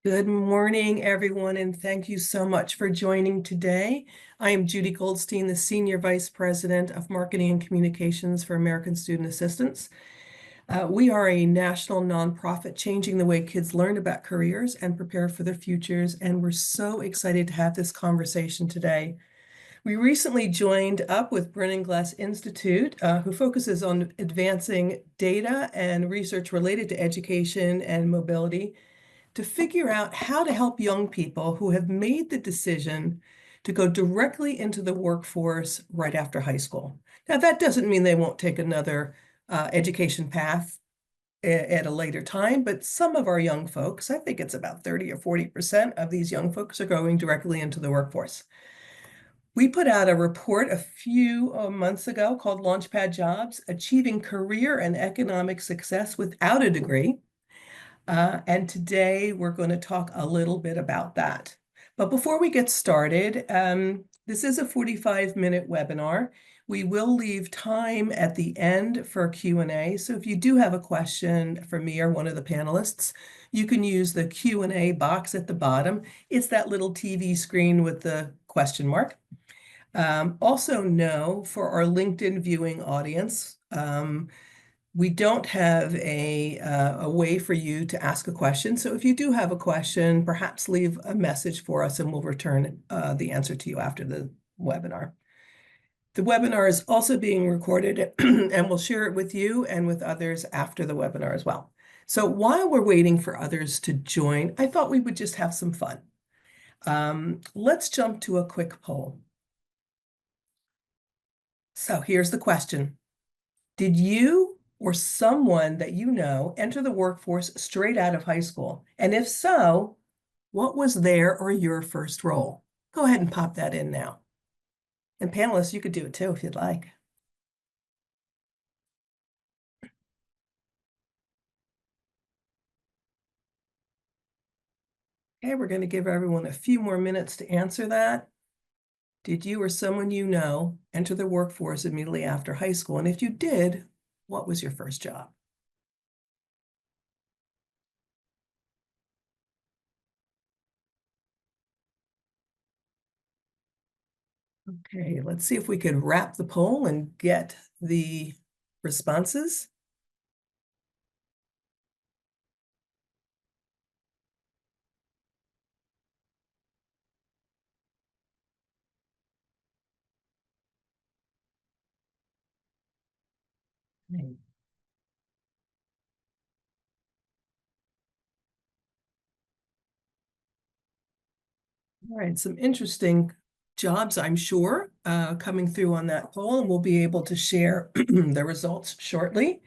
Good morning, everyone, and thank you so much for joining today. I am Judy Goldstein, the Senior Vice President of Marketing and Communications for American Student Assistance. We are a national nonprofit changing the way kids learn about careers and prepare for their futures, and we're so excited to have this conversation today. We recently joined up with Brennan Glass Institute, who focuses on advancing data and research related to education and mobility, to figure out how to help young people who have made the decision to go directly into the workforce right after high school. Now, that doesn't mean they won't take another education path at a later time, but some of our young folks, I think it's about 30 or 40% of these young folks are going directly into the workforce. We put out a report a few months ago called Launchpad Jobs, Achieving Career and Economic Success Without a Degree. And today we're going to talk a little bit about that. But before we get started, this is a 45-minute webinar. We will leave time at the end for Q&A. So if you do have a question for me or one of the panelists, you can use the Q&A box at the bottom. It's that little TV screen with the question mark. Also know for our LinkedIn viewing audience, we don't have a way for you to ask a question. So if you do have a question, perhaps leave a message for us and we'll return the answer to you after the webinar. The webinar is also being recorded and we'll share it with you and with others after the webinar as well. So while we're waiting for others to join, I thought we would just have some fun. Let's jump to a quick poll. So here's the question. Did you or someone that you know enter the workforce straight out of high school? And if so, what was their or your first role? Go ahead and pop that in now. And panelists, you could do it too if you'd like. Okay, we're going to give everyone a few more minutes to answer that. Did you or someone you know enter the workforce immediately after high school? And if you did, what was your first job? Okay, let's see if we could wrap the poll and get the responses. Okay. All right, some interesting jobs, I'm sure, coming through on that poll, and we'll be able to share the results shortly.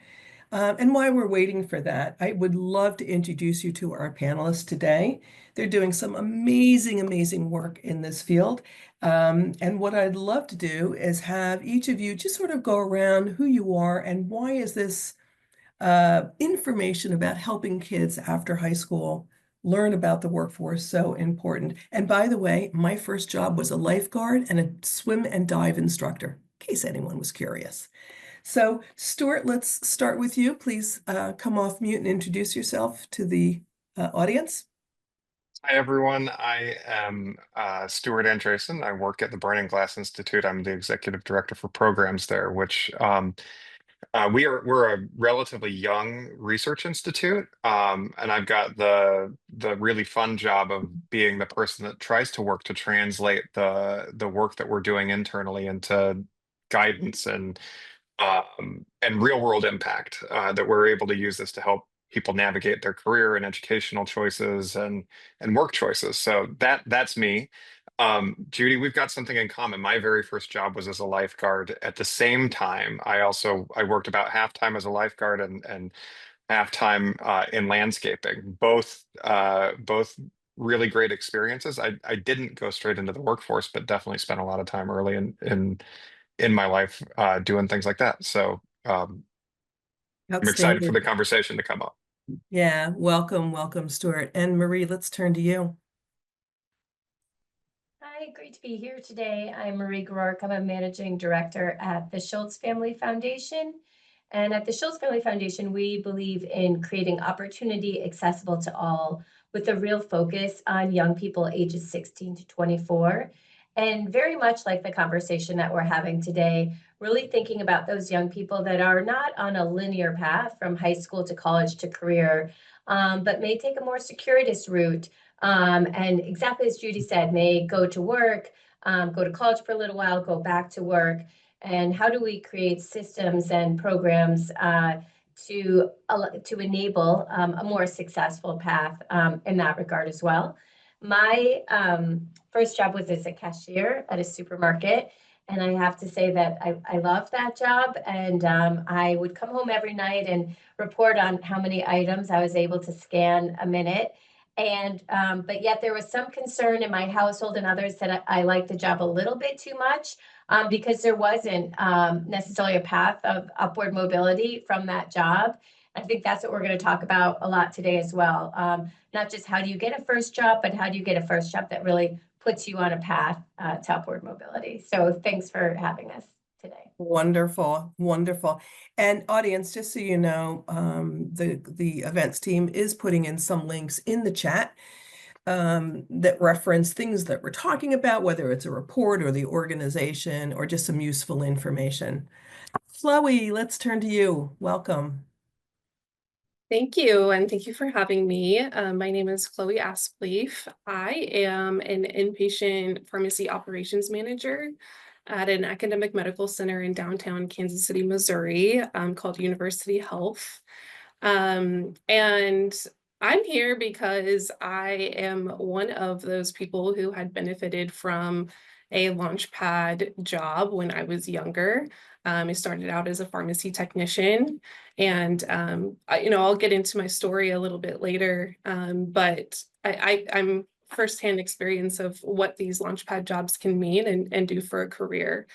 And while we're waiting for that, I would love to introduce you to our panelists today. They're doing some amazing, amazing work in this field. And what I'd love to do is have each of you just sort of go around who you are and why is this information about helping kids after high school learn about the workforce so important. And by the way, my first job was a lifeguard and a swim and dive instructor, in case anyone was curious. So Stuart, let's start with you. Please come off mute and introduce yourself to the audience. Hi, everyone. I am Stuart Andresen. I work at the Brennan Glass Institute. I'm the executive director for programs there, which we're a relatively young research institute, and I've got the really fun job of being the person that tries to work to translate the work that we're doing internally into guidance and real world impact, that we're able to use this to help people navigate their career and educational choices and work choices. So that's me. Judy, we've got something in common. My very first job was as a lifeguard. At the same time, I worked about half-time as a lifeguard and half-time in landscaping. Both really great experiences. I didn't go straight into the workforce, but definitely spent a lot of time early in my life doing things like that. So I'm excited for Outstanding. the conversation to come up. Yeah, welcome, Stuart. And Marie, let's turn to you. Hi, great to be here today. I'm Marie Garork. I'm a managing director at the Schultz Family Foundation. And at the Schultz Family Foundation, we believe in creating opportunity accessible to all with a real focus on young people ages 16 to 24. And very much like the conversation that we're having today, really thinking about those young people that are not on a linear path from high school to college to career, but may take a more circuitous route. And exactly as Judy said, may go to work, go to college for a little while, go back to work. And how do we create systems and programs to enable a more successful path in that regard as well? My first job was as a cashier at a supermarket. And I have to say that I loved that job. And I would come home every night and report on how many items I was able to scan a minute. And but yet there was some concern in my household and others that I liked the job a little bit too much because there wasn't necessarily a path of upward mobility from that job. I think that's what we're going to talk about a lot today as well. Not just how do you get a first job, but how do you get a first job that really puts you on a path to upward mobility. So thanks for having us today. Wonderful, wonderful. And audience, just so you know, the events team is putting in some links in the chat that reference things that we're talking about, whether it's a report or the organization or just some useful information. Chloe, let's turn to you. Welcome. Thank you, and thank you for having me. My name is Chloe Aspleaf. I am an inpatient pharmacy operations manager at an academic medical center in downtown Kansas City, Missouri, called University Health. And I'm here because I am one of those people who had benefited from a Launchpad job when I was younger. I started out as a pharmacy technician, and I'll get into my story a little bit later, but I'm firsthand experience of what these Launchpad jobs can mean and do for a career.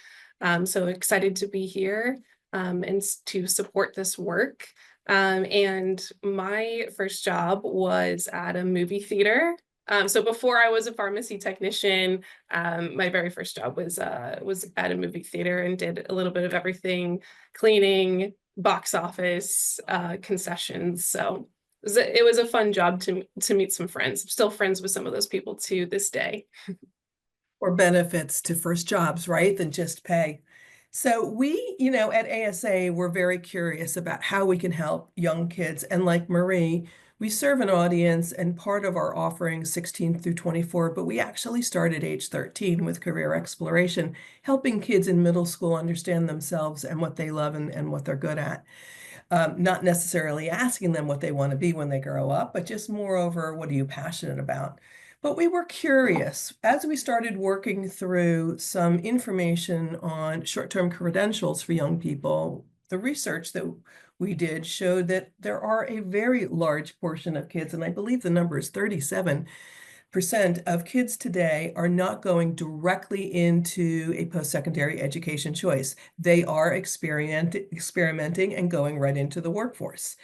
So excited to be here and to support this work. And my first job was at a movie theater. So before I was a pharmacy technician, my very first job was at a movie theater and did a little bit of everything: cleaning, box office, concessions. So it was a fun job to meet some friends. I'm still friends with some of those people to this day. Or benefits to first jobs, right, than just pay. So we, at ASA, we're very curious about how we can help young kids. And like Marie, we serve an audience, and part of our offering 16 through 24, but we actually start at age 13 with career exploration, helping kids in middle school understand themselves and what they love and what they're good at. Not necessarily asking them what they want to be when they grow up, but just moreover, what are you passionate about? But we were curious as we started working through some information on short-term credentials for young people. The research that we did showed that there are a very large portion of kids, and I believe the number is 37% of kids today are not going directly into a post-secondary education choice. They are experimenting and going right into the workforce.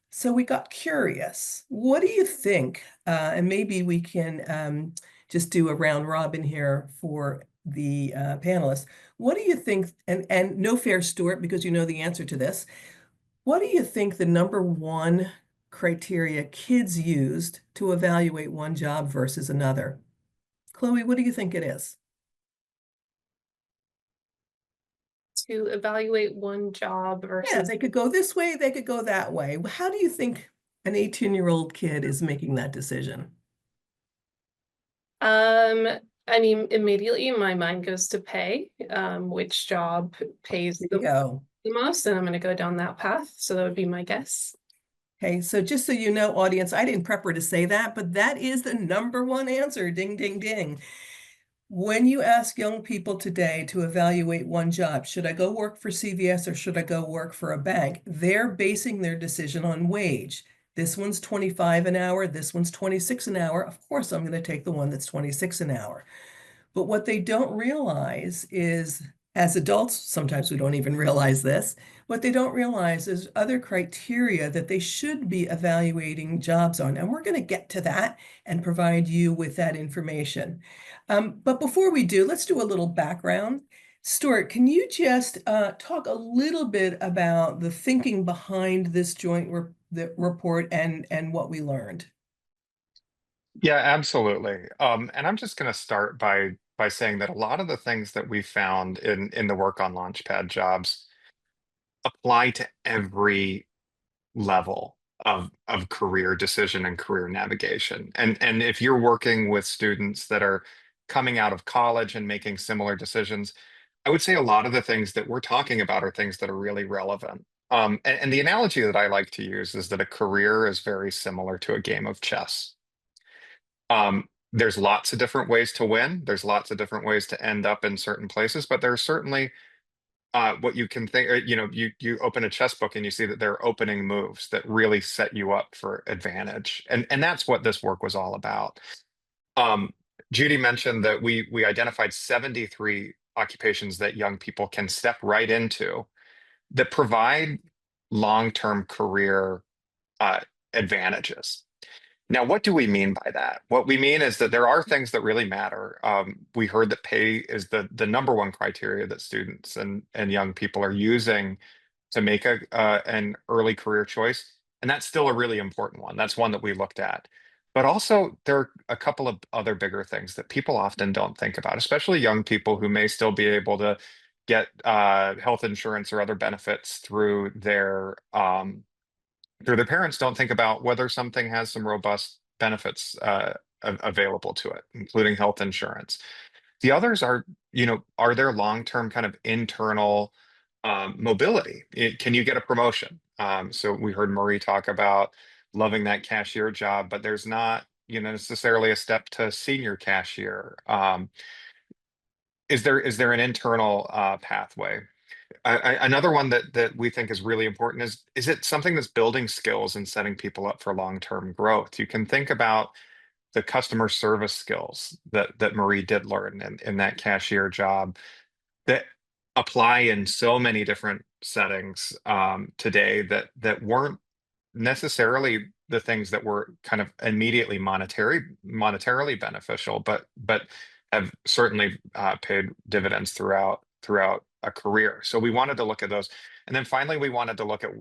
So we got curious. What do you think? And maybe we can just do a round robin here for the panelists. What do you think? And no fair, Stuart, because you know the answer to this. What do you think the number one criteria kids used to evaluate one job versus another? Chloe, what do you think it is? To evaluate one job Yeah, versus they could go this way, they could go that way. How do you think an 18-year-old kid is making that decision? I mean, immediately my mind goes to pay, which job pays There you go. the most, and I'm going to go down that path. So that would be my guess. Okay, so just so you know, audience, I didn't prep her to say that, but that is the number one answer. Ding, ding, ding. When you ask young people today to evaluate one job, should I go work for CVS or should I go work for a bank? They're basing their decision on wage. This one's 25 an hour, this one's 26 an hour. Of course, I'm going to take the one that's 26 an hour. But what they don't realize is, as adults, sometimes we don't even realize this, what they don't realize is other criteria that they should be evaluating jobs on. And we're going to get to that and provide you with that information. But before we do, let's do a little background. Stuart, can you just talk a little bit about the thinking behind this joint report and what we learned? Yeah, absolutely. And I'm just going to start by saying that a lot of the things that we found in the work on Launchpad Jobs apply to every level of career decision and career navigation. And if you're working with students that are coming out of college and making similar decisions, I would say a lot of the things that we're talking about are things that are really relevant. And the analogy that I like to use is that a career is very similar to a game of chess. There's lots of different ways to win. There's lots of different ways to end up in certain places, but there's certainly what you can think, you open a chess book and you see that there are opening moves that really set you up for advantage. And that's what this work was all about. Um, Judy mentioned that we identified 73 occupations that young people can step right into that provide long-term career uh, advantages. Now, what do we mean by that? What we mean is that there are things that really matter. We heard that pay is the number one criteria that students and young people are using to make an early career choice, and that's still a really important one. That's one that we looked at. But also, there are a couple of other bigger things that people often don't think about, especially young people who may still be able to get health insurance or other benefits through their parents don't think about whether something has some robust benefits available to it, including health insurance. The others are, are there long-term kind of internal mobility? Can you get a promotion? So we heard Marie talk about loving that cashier job, but there's not, necessarily a step to senior cashier. Is there an internal pathway? Another one that we think is really important is it something that's building skills and setting people up for long-term growth? You can think about the customer service skills that Marie did learn in that cashier job that apply in so many different settings today that weren't necessarily the things that were kind of immediately monetarily beneficial, but have certainly paid dividends throughout a career. So we wanted to look at those, and then finally we wanted to look at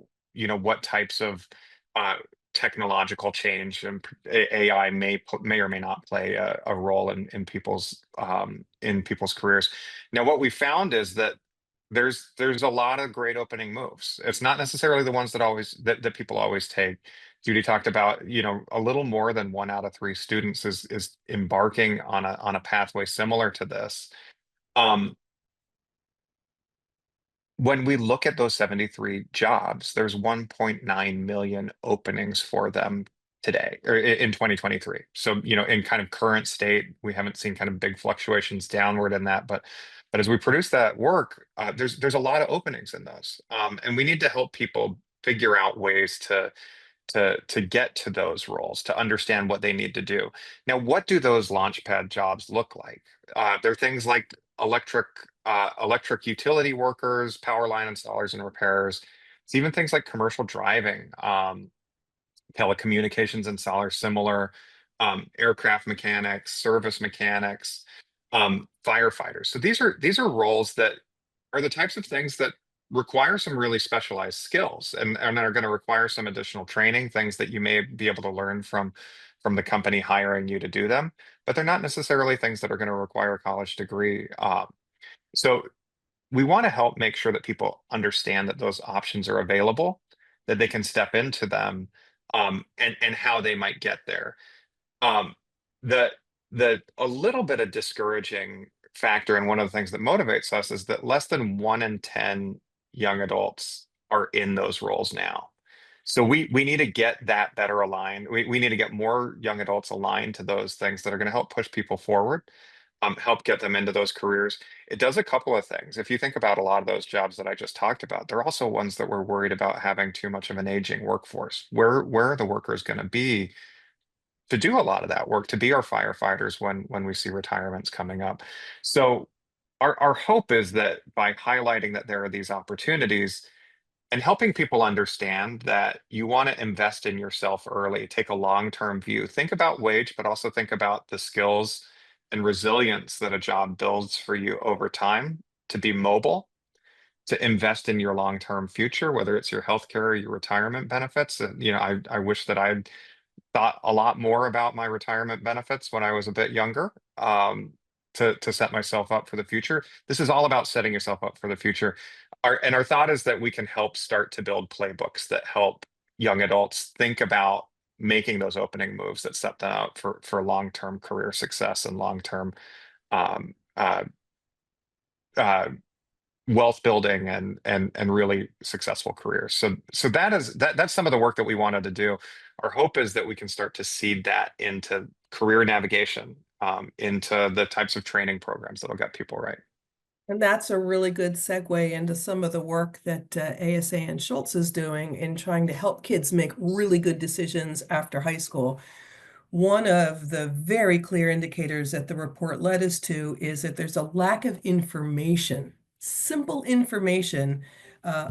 what types of uh, technological change and AI may or may not play a role in people's careers. Now, what we found is that there's a lot of great opening moves. It's not necessarily the ones that people always take. Judy talked about, a little more than 1 out of 3 students is embarking on a pathway similar to this. Um, when we look at those 73 jobs, there's 1.9 million openings for them today or in 2023. So, in kind of current state, we haven't seen kind of big fluctuations downward in that, but as we produce that work, there's a lot of openings in those, and we need to help people figure out ways to get to those roles, to understand what they need to do. Now, what do those launchpad jobs look like? They're things like electric utility workers, power line installers and repairers. It's even things like commercial driving, telecommunications installers, similar, aircraft mechanics, service mechanics, firefighters. So these are roles that are the types of things that require some really specialized skills and are going to require some additional training, things that you may be able to learn from the company hiring you to do them, but they're not necessarily things that are going to require a college degree. So we want to help make sure that people understand that those options are available, that they can step into them, and how they might get there. Um, the a little bit of discouraging factor, and one of the things that motivates us is that less than 1 in 10 young adults are in those roles now. So we need to get that better aligned. We need to get more young adults aligned to those things that are going to help push people forward, help get them into those careers. It does a couple of things. If you think about a lot of those jobs that I just talked about, they're also ones that we're worried about having too much of an aging workforce. Where are the workers going to be to do a lot of that work, to be our firefighters when we see retirements coming up? So our hope is that by highlighting that there are these opportunities and helping people understand that you want to invest in yourself early, take a long-term view, think about wage, but also think about the skills and resilience that a job builds for you over time, to be mobile, to invest in your long-term future, whether it's your healthcare or your retirement benefits. I wish that I'd thought a lot more about my retirement benefits when I was a bit younger, to set myself up for the future. This is all about setting yourself up for the future. Our thought is that we can help start to build playbooks that help young adults think about making those opening moves that set them up for long-term career success and long-term um, uh, uh, wealth building and really successful careers. So that's some of the work that we wanted to do. Our hope is that we can start to seed that into career navigation, into the types of training programs that'll get people right. And that's a really good segue into some of the work that ASA and Schultz is doing in trying to help kids make really good decisions after high school. One of the very clear indicators that the report led us to is that there's a lack of information, simple information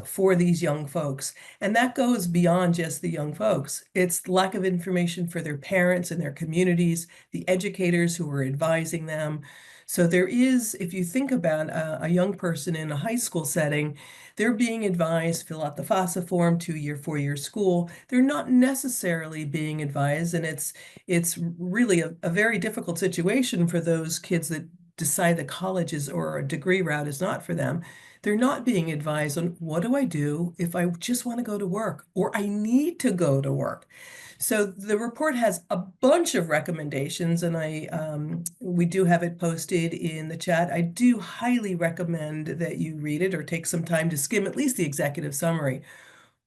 for these young folks. And that goes beyond just the young folks. It's lack of information for their parents and their communities, the educators who are advising them. So there is, if you think about a young person in a high school setting, they're being advised, fill out the FAFSA form, 2-year, 4-year school. They're not necessarily being advised, and it's really a very difficult situation for those kids that decide that college is or a degree route is not for them. They're not being advised on what do I do if I just want to go to work or I need to go to work. So the report has a bunch of recommendations, and we do have it posted in the chat. I do highly recommend that you read it or take some time to skim at least the executive summary.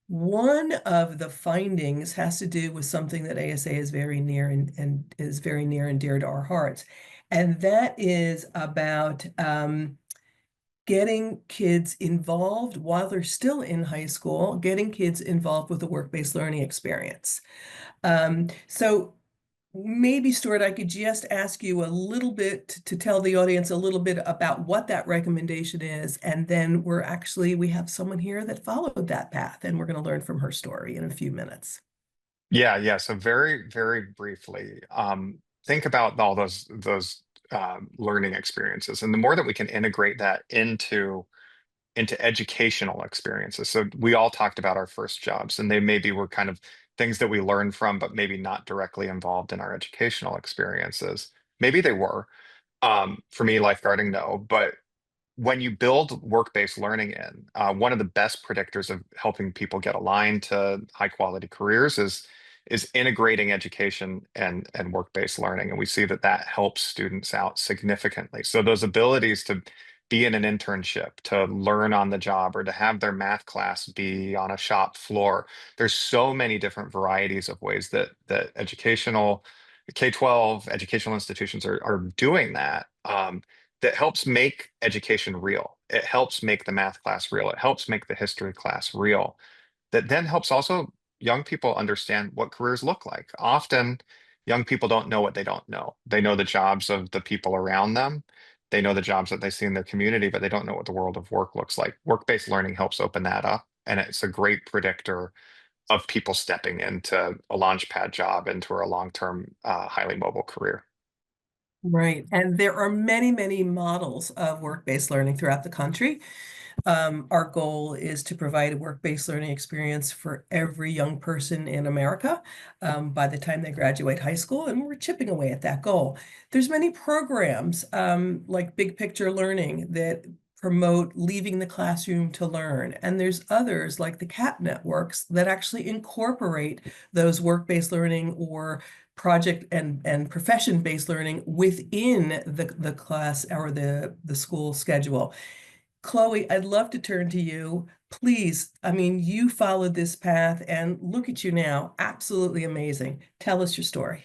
One of the findings has to do with something that ASA is very near and is very near and dear to our hearts, and that is about getting kids involved while they're still in high school, getting kids involved with a work-based learning experience. So maybe, Stuart, I could just ask you a little bit to tell the audience a little bit about what that recommendation is. And then we have someone here that followed that path, and we're going to learn from her story in a few minutes. Yeah. So very, very briefly, think about all those learning experiences, and the more that we can integrate that into educational experiences. So we all talked about our first jobs, and they maybe were kind of things that we learned from, but maybe not directly involved in our educational experiences. Maybe they were. For me, lifeguarding, no, but when you build work-based learning in, one of the best predictors of helping people get aligned to high quality careers is integrating education and work-based learning. And we see that that helps students out significantly. So those abilities to be in an internship, to learn on the job, or to have their math class be on a shop floor. There's so many different varieties of ways that educational K-12 educational institutions are doing that. That helps make education real. It helps make the math class real. It helps make the history class real. That then helps also young people understand what careers look like. Often, young people don't know what they don't know. They know the jobs of the people around them. They know the jobs that they see in their community, but they don't know what the world of work looks like. Work-based learning helps open that up, and it's a great predictor of people stepping into a Launchpad job, into a long-term, highly mobile career. Right. And there are many, many models of work-based learning throughout the country. Our goal is to provide a work-based learning experience for every young person in America by the time they graduate high school, and we're chipping away at that goal. There's many programs like Big Picture Learning that promote leaving the classroom to learn, and there's others like the CAP networks that actually incorporate those work-based learning or project and profession-based learning within the class or the school schedule. Chloe, I'd love to turn to you. Please, I mean, you followed this path and look at you now. Absolutely amazing. Tell us your story.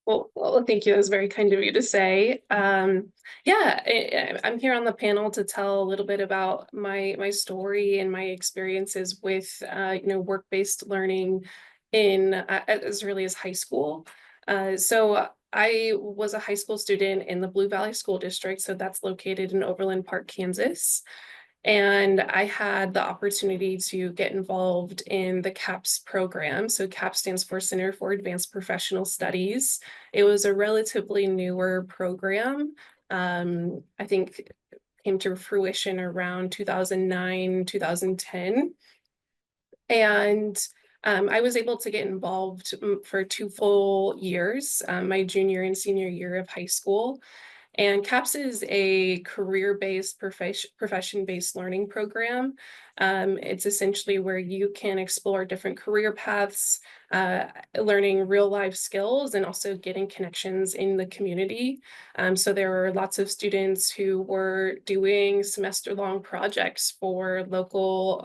Well, thank you. That was very kind of you to say. Yeah, I'm here on the panel to tell a little bit about my story and my experiences with work-based learning in as early as high school. So I was a high school student in the Blue Valley School District, so that's located in Overland Park, Kansas. And I had the opportunity to get involved in the CAPS program. So CAPS stands for Center for Advanced Professional Studies. It was a relatively newer program. I think came to fruition around 2009, 2010. And I was able to get involved for 2 full years, my junior and senior year of high school. And CAPS is a career-based, profession-based learning program. It's essentially where you can explore different career paths, learning real-life skills, and also getting connections in the community. So there were lots of students who were doing semester-long projects for local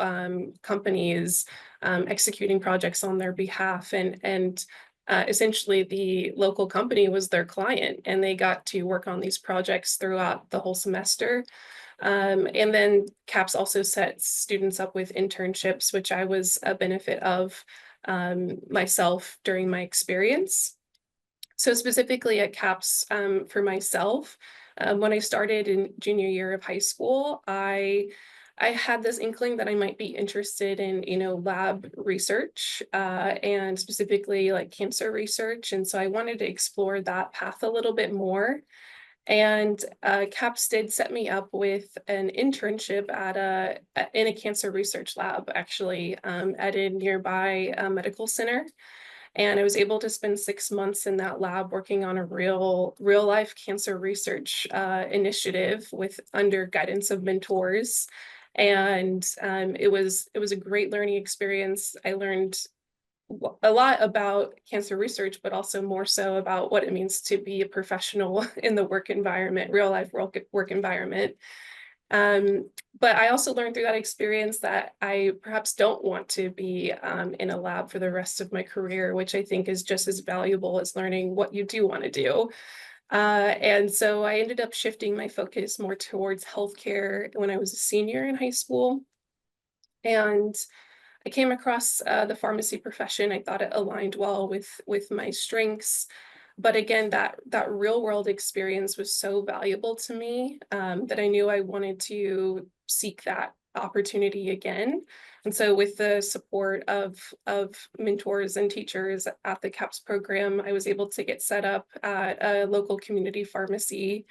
companies, executing projects on their behalf, and essentially the local company was their client, and they got to work on these projects throughout the whole semester. And then CAPS also sets students up with internships, which I was a benefit of myself during my experience. So specifically at CAPS, for myself, when I started in junior year of high school, I had this inkling that I might be interested in, lab research, and specifically like cancer research. And so I wanted to explore that path a little bit more. And CAPS did set me up with an internship in a cancer research lab, actually, at a nearby medical center. And I was able to spend 6 months in that lab working on a real life cancer research initiative under guidance of mentors. And it was a great learning experience. I learned a lot about cancer research, but also more so about what it means to be a professional in the work environment, real life work environment. But I also learned through that experience that I perhaps don't want to be in a lab for the rest of my career, which I think is just as valuable as learning what you do want to do. And so I ended up shifting my focus more towards healthcare when I was a senior in high school. And I came across the pharmacy profession. I thought it aligned well with my strengths. But again, that real world experience was so valuable to me that I knew I wanted to seek that opportunity again. And so with the support of mentors and teachers at the CAPS program, I was able to get set up at a local community pharmacy.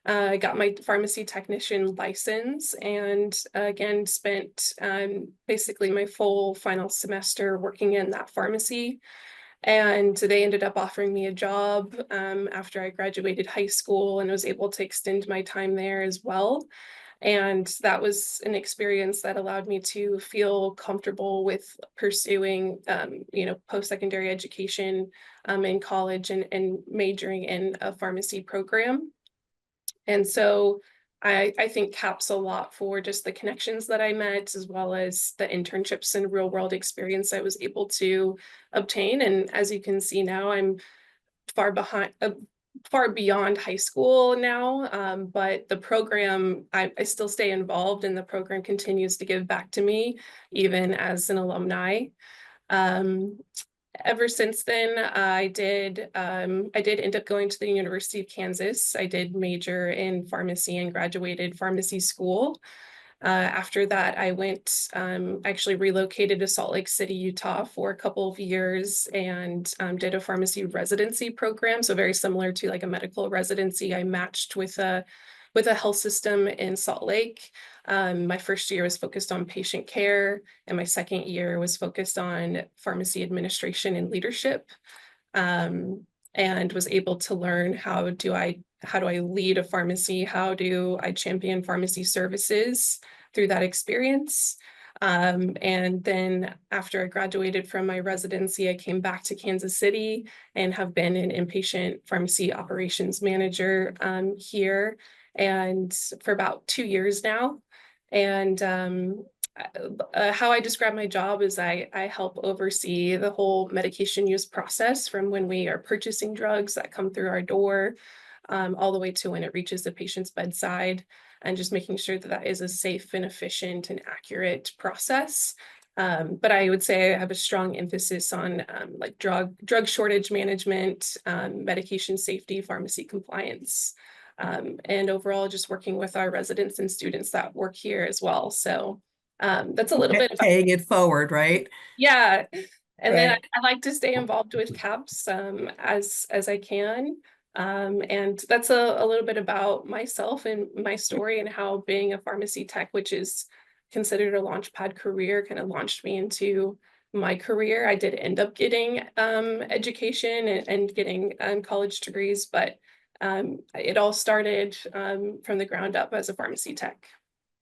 I got my pharmacy technician license, and again, spent basically my full final semester working in that pharmacy. And they ended up offering me a job after I graduated high school, and was able to extend my time there as well. And that was an experience that allowed me to feel comfortable with pursuing, post-secondary education in college, and majoring in a pharmacy program. And so I think CAPS a lot for just the connections that I met, as well as the internships and real world experience I was able to obtain. And as you can see now, I'm far beyond high school now, but the program, I still stay involved, and the program continues to give back to me, even as an alumni. Ever since then, I did end up going to the University of Kansas. I did major in pharmacy and graduated pharmacy school. After that, I actually relocated to Salt Lake City, Utah for a couple of years, and did a pharmacy residency program. So very similar to like a medical residency. I matched with a health system in Salt Lake. My first year was focused on patient care, and my second year was focused on pharmacy administration and leadership, and was able to learn how do I lead a pharmacy, how do I champion pharmacy services through that experience. And then after I graduated from my residency, I came back to Kansas City and have been an inpatient pharmacy operations manager here, and for about 2 years now. And how I describe my job is I help oversee the whole medication use process, from when we are purchasing drugs that come through our door, all the way to when it reaches the patient's bedside, and just making sure that that is a safe and efficient and accurate process. But I would say I have a strong emphasis on like drug shortage management, medication safety, pharmacy compliance, and overall just working with our residents and students that work here as well. So that's a little bit about, paying it forward, right? yeah. And then Right. I like to stay involved with CAPS as I can. And that's a little bit about myself and my story, and how being a pharmacy tech, which is considered a Launchpad career, kind of launched me into my career. I did end up getting education and getting college degrees, but it all started from the ground up as a pharmacy tech.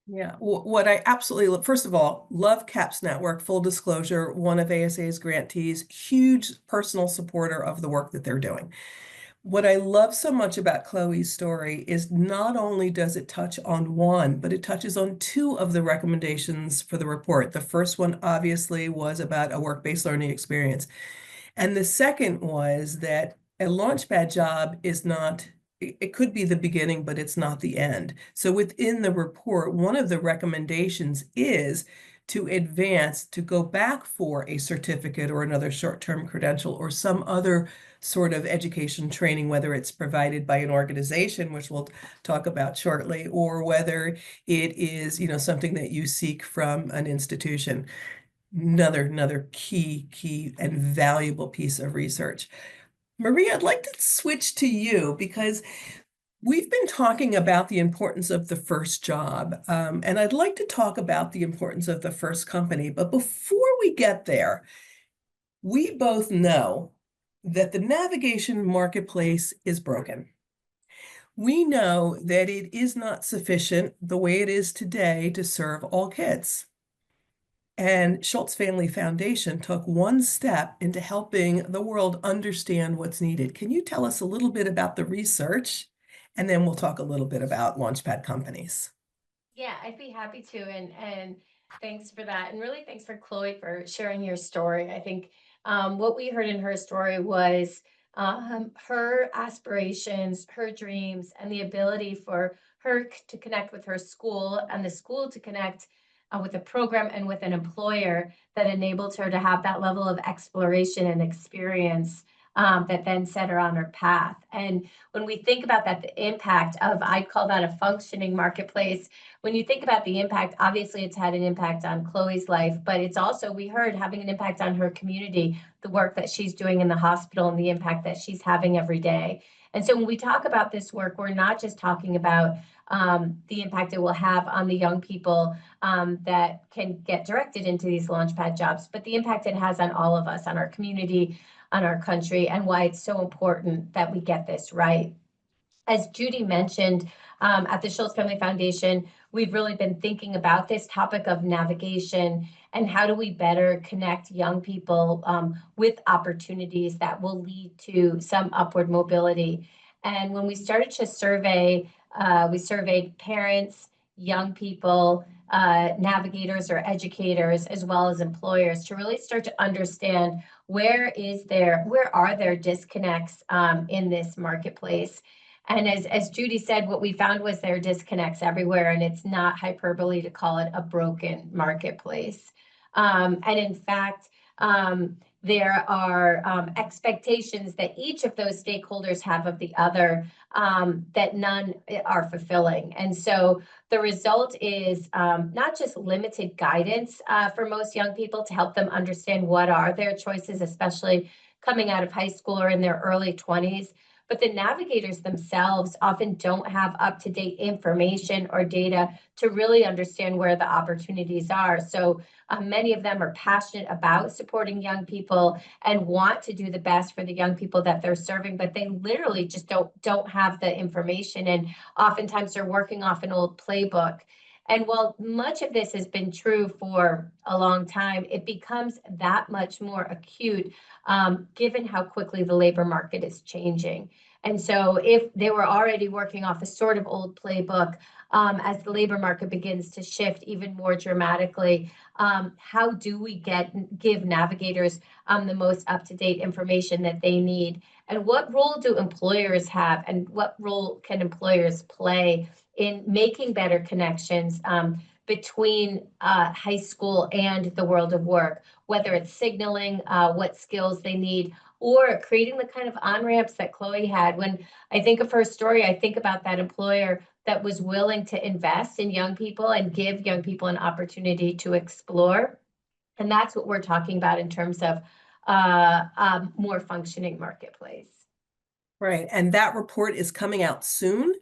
Yeah, what I absolutely love, first of all, love CAPS Network, full disclosure, one of ASA's grantees, huge personal supporter of the work that they're doing. What I love so much about Chloe's story is not only does it touch on one, but it touches on two of the recommendations for the report. The first one obviously was about a work-based learning experience. And the second was that a Launchpad job is not, it could be the beginning, but it's not the end. So within the report, one of the recommendations is to advance, to go back for a certificate or another short-term credential or some other sort of education training, whether it's provided by an organization, which we'll talk about shortly, or whether it is, something that you seek from an institution. Another key and valuable piece of research. Maria, I'd like to switch to you because we've been talking about the importance of the first job, and I'd like to talk about the importance of the first company. But before we get there, we both know that the navigation marketplace is broken. We know that it is not sufficient the way it is today to serve all kids. And Schultz Family Foundation took one step into helping the world understand what's needed. Can you tell us a little bit about the research? And then we'll talk a little bit about Launchpad companies. Yeah, I'd be happy to. And thanks for that. And really thanks for Chloe for sharing your story. I think what we heard in her story was her aspirations, her dreams, and the ability for her to connect with her school and the school to connect with a program and with an employer that enabled her to have that level of exploration and experience that then set her on her path. And when we think about that, the impact of, I'd call that a functioning marketplace. When you think about the impact, obviously it's had an impact on Chloe's life, but it's also, we heard, having an impact on her community, the work that she's doing in the hospital and the impact that she's having every day. And so when we talk about this work, we're not just talking about the impact it will have on the young people that can get directed into these Launchpad jobs, but the impact it has on all of us, on our community, on our country, and why it's so important that we get this right. As Judy mentioned, at the Schultz Family Foundation, we've really been thinking about this topic of navigation and how do we better connect young people with opportunities that will lead to some upward mobility. And when we started to survey, we surveyed parents, young people, navigators or educators, as well as employers, to really start to understand where are there disconnects in this marketplace. And as Judy said, what we found was there are disconnects everywhere, and it's not hyperbole to call it a broken marketplace. And in fact, there are expectations that each of those stakeholders have of the other that none are fulfilling. And so the result is not just limited guidance for most young people to help them understand what are their choices, especially coming out of high school or in their early 20s, but the navigators themselves often don't have up-to-date information or data to really understand where the opportunities are. So many of them are passionate about supporting young people and want to do the best for the young people that they're serving, but they literally just don't have the information. And oftentimes they're working off an old playbook. And while much of this has been true for a long time, it becomes that much more acute given how quickly the labor market is changing. And so if they were already working off a sort of old playbook, as the labor market begins to shift even more dramatically, how do we give navigators the most up-to-date information that they need? And what role do employers have, and what role can employers play in making better connections between high school and the world of work, whether it's signaling what skills they need or creating the kind of on-ramps that Chloe had. When I think of her story, I think about that employer that was willing to invest in young people and give young people an opportunity to explore. And that's what we're talking about in terms of a more functioning marketplace. Right, and that report is coming out soon.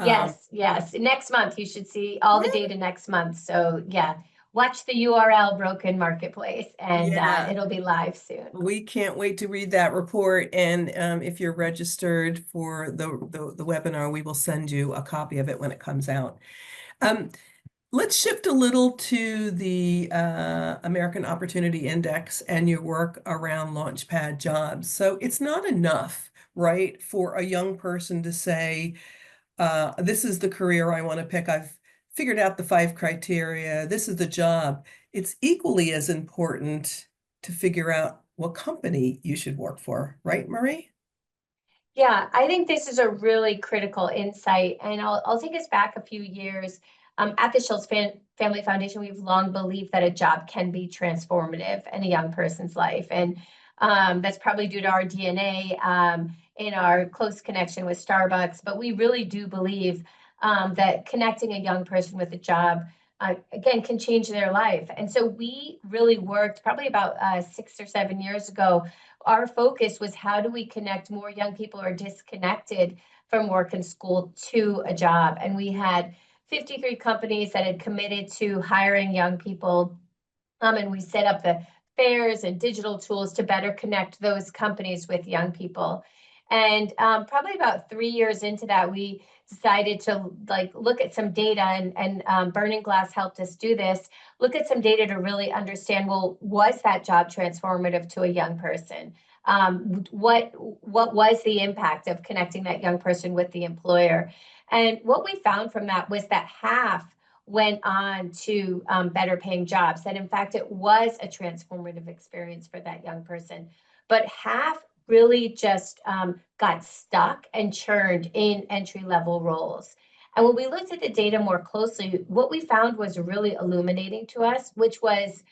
Yes. Next month, you should see all the data next month. So yeah, watch the URL Broken Marketplace, and Yeah. it'll be live soon. We can't wait to read that report. And if you're registered for the webinar, we will send you a copy of it when it comes out. Let's shift a little to the American Opportunity Index and your work around Launchpad Jobs. So it's not enough, right, for a young person to say, this is the career I want to pick. I've figured out the 5 criteria. This is the job. It's equally as important to figure out what company you should work for, right, Marie? Yeah, I think this is a really critical insight, and I'll take us back a few years. At the Schultz Family Foundation, we've long believed that a job can be transformative in a young person's life, and that's probably due to our DNA in our close connection with Starbucks. But we really do believe that connecting a young person with a job, again, can change their life. And so we really worked probably about 6 or 7 years ago. Our focus was, how do we connect more young people who are disconnected from work and school to a job? And we had 53 companies that had committed to hiring young people. And we set up the fairs and digital tools to better connect those companies with young people. And probably about 3 years into that, we decided to look at some data, and Burning Glass helped us do this. Look at some data to really understand, well, was that job transformative to a young person? What was the impact of connecting that young person with the employer? And what we found from that was that half went on to better paying jobs, that in fact it was a transformative experience for that young person. But half really just got stuck and churned in entry-level roles. And when we looked at the data more closely, what we found was really illuminating to us, which was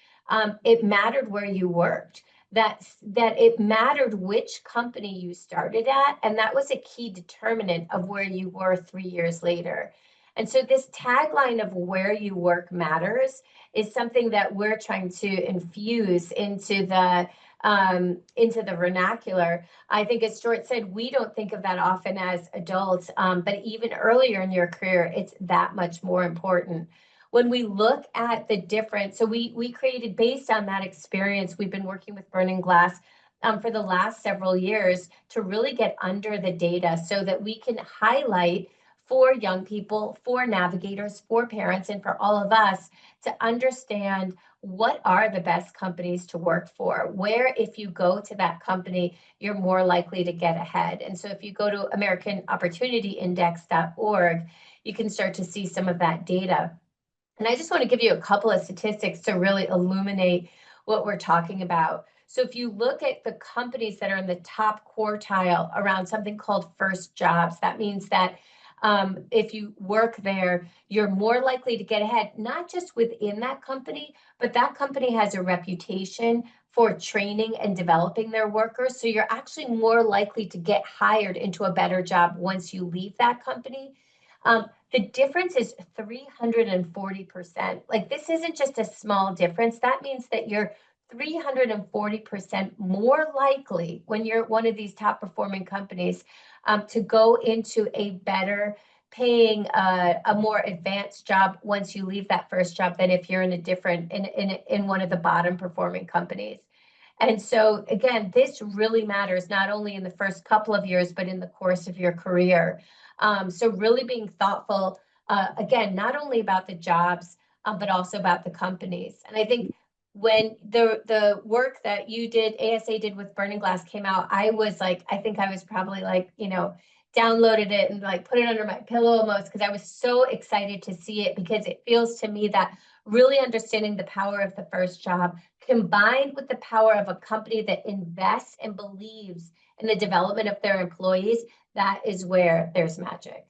it mattered where you worked, that it mattered which company you started at, and that was a key determinant of where you were 3 years later. And so this tagline of where you work matters is something that we're trying to infuse into the vernacular. I think, as Stuart said, we don't think of that often as adults, but even earlier in your career, it's that much more important. When we look at the difference, so we created, based on that experience, we've been working with Burning Glass for the last several years to really get under the data so that we can highlight for young people, for navigators, for parents, and for all of us to understand what are the best companies to work for, where if you go to that company, you're more likely to get ahead. And so if you go to AmericanOpportunityIndex.org, you can start to see some of that data. And I just want to give you a couple of statistics to really illuminate what we're talking about. So if you look at the companies that are in the top quartile around something called first jobs, that means that if you work there, you're more likely to get ahead, not just within that company, but that company has a reputation for training and developing their workers. So you're actually more likely to get hired into a better job once you leave that company. The difference is 340%. Like, this isn't just a small difference. That means that you're 340% more likely, when you're one of these top performing companies, to go into a better paying, a more advanced job once you leave that first job than if you're in a different, in one of the bottom performing companies. And so again, this really matters not only in the first couple of years, but in the course of your career. So really being thoughtful, again, not only about the jobs, but also about the companies. And I think when the work that you did, ASA did with Burning Glass came out, I was like, I think I was probably like, downloaded it and like put it under my pillow almost, because I was so excited to see it, because it feels to me that really understanding the power of the first job combined with the power of a company that invests and believes in the development of their employees, that is where there's magic.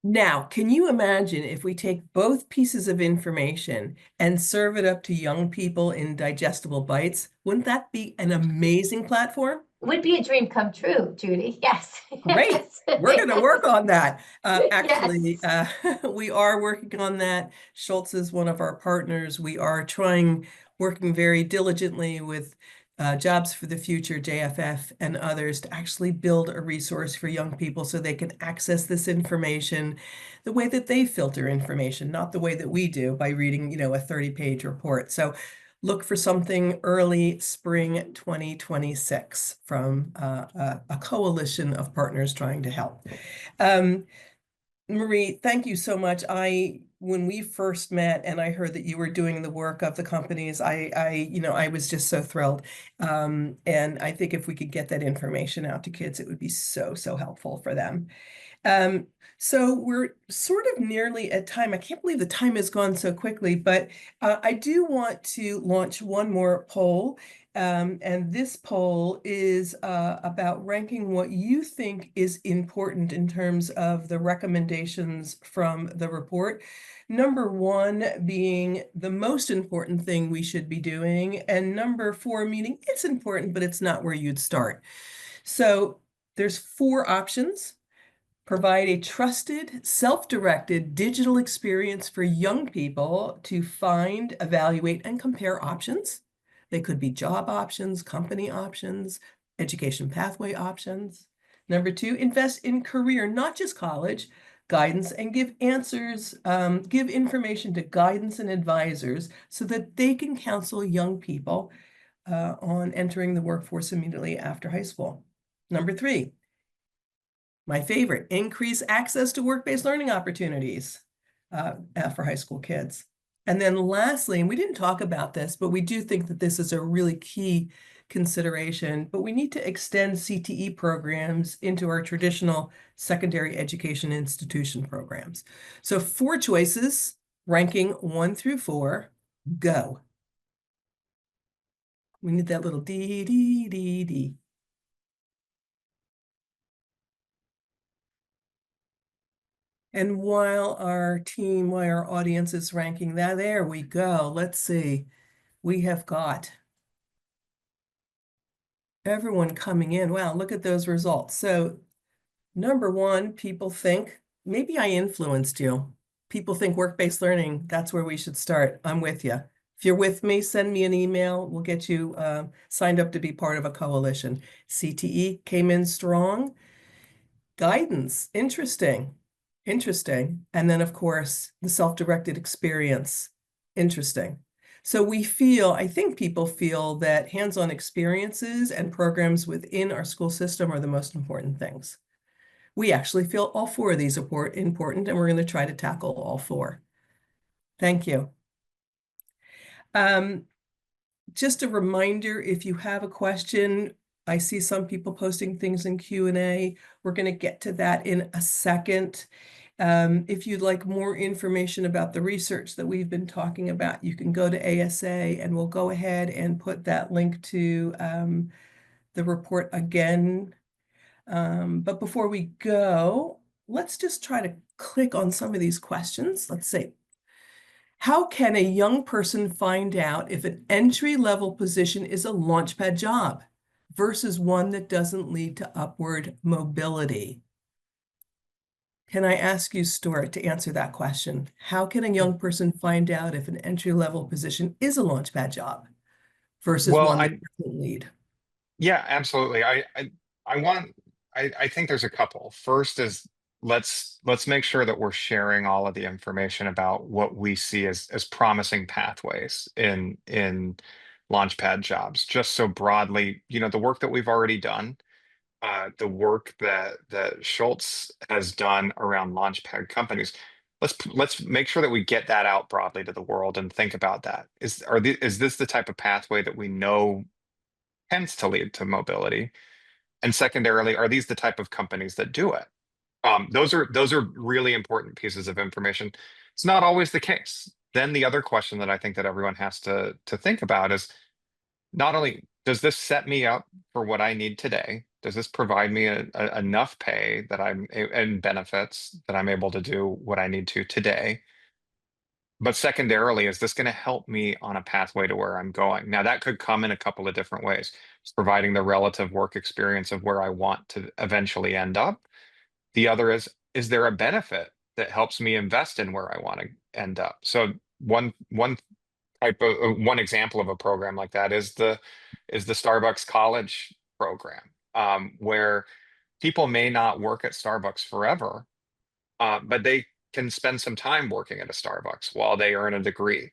Now, can you imagine if we take both pieces of information and serve it up to young people in digestible bites? Wouldn't that be an amazing platform? Would be a dream come true, Judy. Yes. Great. Yes. We're going to work on that. Actually, Yes. we are working on that. Schultz is one of our partners. We are working very diligently with Jobs for the Future, JFF, and others to actually build a resource for young people so they can access this information the way that they filter information, not the way that we do by reading, a 30-page report. So look for something early spring 2026 from a coalition of partners trying to help. Marie, thank you so much. When we first met and I heard that you were doing the work of the companies, I was just so thrilled. And I think if we could get that information out to kids, it would be so, so helpful for them. So we're sort of nearly at time. I can't believe the time has gone so quickly, but I do want to launch one more poll. And this poll is about ranking what you think is important in terms of the recommendations from the report. Number 1 being the most important thing we should be doing, and number 4 meaning it's important, but it's not where you'd start. So there's 4 options. Provide a trusted, self-directed digital experience for young people to find, evaluate, and compare options. They could be job options, company options, education pathway options. Number 2, invest in career, not just college, guidance, and give answers, give information to guidance and advisors so that they can counsel young people on entering the workforce immediately after high school. Number 3, my favorite, increase access to work-based learning opportunities for high school kids. And then lastly, and we didn't talk about this, but we do think that this is a really key consideration, but we need to extend CTE programs into our traditional secondary education institution programs. So 4 choices, ranking 1 through 4, go. We need that little D, D, D, D. And while our audience is ranking that, there we go. Let's see. We have got everyone coming in. Wow, look at those results. So number 1, people think, maybe I influenced you. People think work-based learning, that's where we should start. I'm with you. If you're with me, send me an email. We'll get you signed up to be part of a coalition. CTE came in strong. Guidance, interesting. And then, of course, the self-directed experience, interesting. So I think people feel that hands-on experiences and programs within our school system are the most important things. We actually feel all 4 of these are important, and we're going to try to tackle all 4. Thank you. Just a reminder, if you have a question, I see some people posting things in Q&A. We're going to get to that in a second. If you'd like more information about the research that we've been talking about, you can go to ASA, and we'll go ahead and put that link to the report again. But before we go, let's just try to click on some of these questions. Let's see. How can a young person find out if an entry-level position is a Launchpad job versus one that doesn't lead to upward mobility? Can I ask you, Stuart, to answer that question? How can a young person find out if an entry-level position is a Launchpad job versus one that doesn't lead? Yeah, absolutely. I think there's a couple. First is let's make sure that we're sharing all of the information about what we see as promising pathways in Launchpad jobs. Just so broadly, the work that we've already done, the work that Schultz has done around Launchpad companies. Let's make sure that we get that out broadly to the world and think about that. Is this the type of pathway that we know tends to lead to mobility? And secondarily, are these the type of companies that do it? Those are really important pieces of information. It's not always the case. Then the other question that I think that everyone has to think about is not only does this set me up for what I need today, does this provide me enough pay that and benefits that I'm able to do what I need to today? But secondarily, is this going to help me on a pathway to where I'm going? Now, that could come in a couple of different ways. It's providing the relative work experience of where I want to eventually end up. The other is there a benefit that helps me invest in where I want to end up? So one example of a program like that is the is the Starbucks College program, where people may not work at Starbucks forever, but they can spend some time working at a Starbucks while they earn a degree.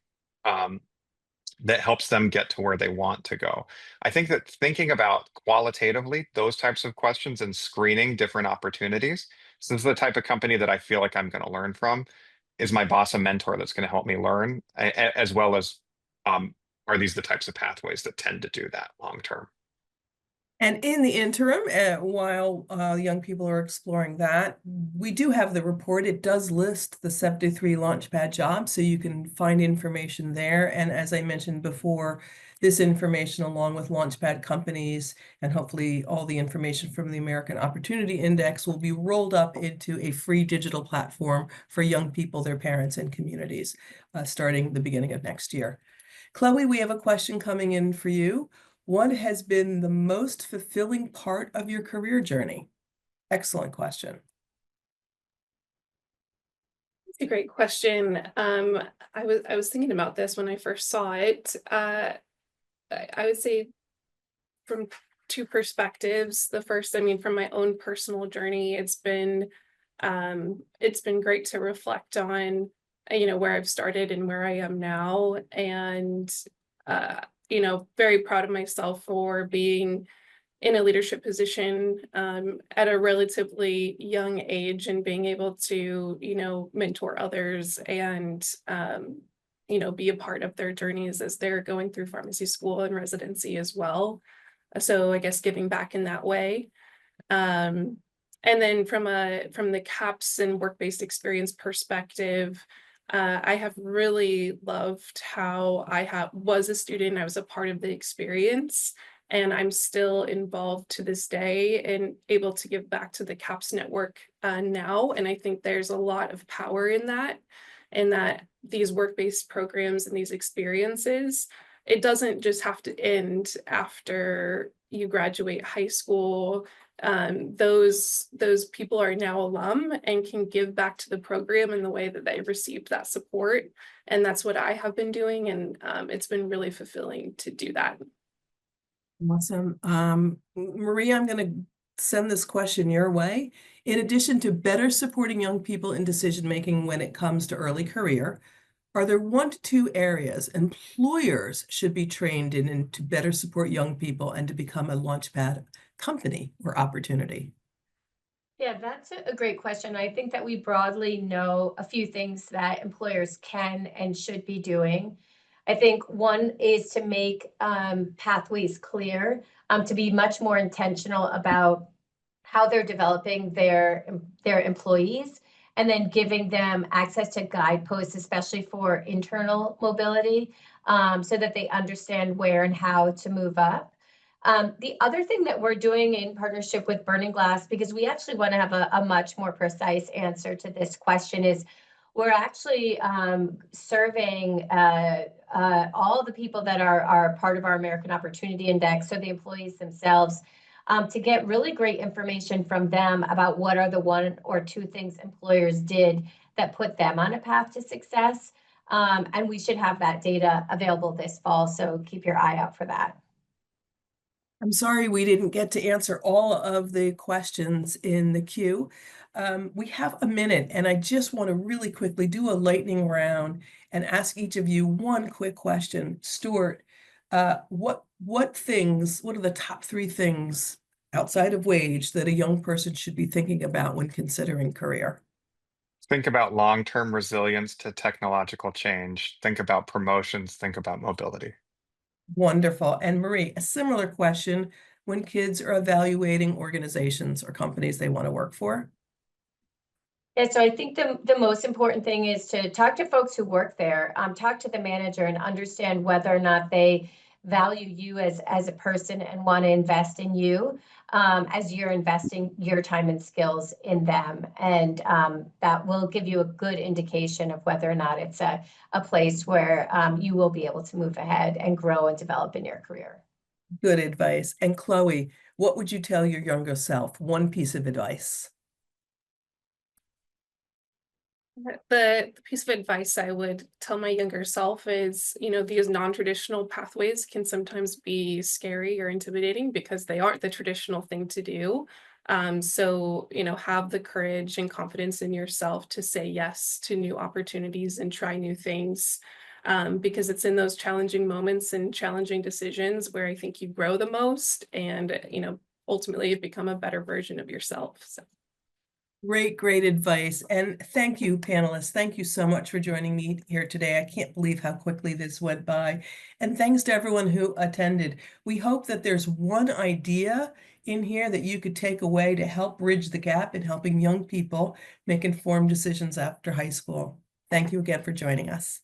That helps them get to where they want to go. I think that thinking about qualitatively those types of questions and screening different opportunities, so this is the type of company that I feel like I'm going to learn from. Is my boss a mentor that's going to help me learn, as well as are these the types of pathways that tend to do that long term? And in the interim, while young people are exploring that, we do have the report. It does list the 73 Launchpad jobs, so you can find information there. And as I mentioned before, this information, along with Launchpad companies and hopefully all the information from the American Opportunity Index, will be rolled up into a free digital platform for young people, their parents, and communities, starting the beginning of next year. Chloe, we have a question coming in for you. What has been the most fulfilling part of your career journey? Excellent question. It's a great question. I was thinking about this when I first saw it. I would say from two perspectives. The first, I mean, from my own personal journey, it's been great to reflect on, where I've started and where I am now, and very proud of myself for being in a leadership position at a relatively young age and being able to, mentor others and, be a part of their journeys as they're going through pharmacy school and residency as well. So I guess giving back in that way. And then from the CAPS and work-based experience perspective, I have really loved how was a student. I was a part of the experience, and I'm still involved to this day and able to give back to the CAPS network now. And I think there's a lot of power in that, and that these work-based programs and these experiences, it doesn't just have to end after you graduate high school. Those people are now alum and can give back to the program in the way that they received that support. And that's what I have been doing. And it's been really fulfilling to do that. Awesome. Maria, I'm going to send this question your way. In addition to better supporting young people in decision-making when it comes to early career, are there 1 to 2 areas employers should be trained in to better support young people and to become a Launchpad company or opportunity? Yeah, that's a great question. I think that we broadly know a few things that employers can and should be doing. I think one is to make pathways clear, to be much more intentional about how they're developing their employees, and then giving them access to guideposts, especially for internal mobility, so that they understand where and how to move up. The other thing that we're doing in partnership with Burning Glass, because we actually want to have a much more precise answer to this question, is we're actually surveying all the people that are part of our American Opportunity Index, so the employees themselves, to get really great information from them about what are the 1 or 2 things employers did that put them on a path to success. And we should have that data available this fall, so keep your eye out for that. I'm sorry we didn't get to answer all of the questions in the queue. We have a minute, and I just want to really quickly do a lightning round and ask each of you one quick question. Stuart, what are the top 3 things outside of wage that a young person should be thinking about when considering career? Think about long-term resilience to technological change. Think about promotions. Think about mobility. Wonderful. And Marie, a similar question when kids are evaluating organizations or companies they want to work for? Yeah, so I think the most important thing is to talk to folks who work there, talk to the manager and understand whether or not they value you as a person and want to invest in you, as you're investing your time and skills in them. And that will give you a good indication of whether or not it's a place where you will be able to move ahead and grow and develop in your career. Good advice. And Chloe, what would you tell your younger self? One piece of advice. The piece of advice I would tell my younger self is, these non-traditional pathways can sometimes be scary or intimidating because they aren't the traditional thing to do. So, have the courage and confidence in yourself to say yes to new opportunities and try new things. Because it's in those challenging moments and challenging decisions where I think you grow the most and, ultimately you become a better version of yourself. So. Great advice. And thank you, panelists. Thank you so much for joining me here today. I can't believe how quickly this went by. And thanks to everyone who attended. We hope that there's one idea in here that you could take away to help bridge the gap in helping young people make informed decisions after high school. Thank you again for joining us.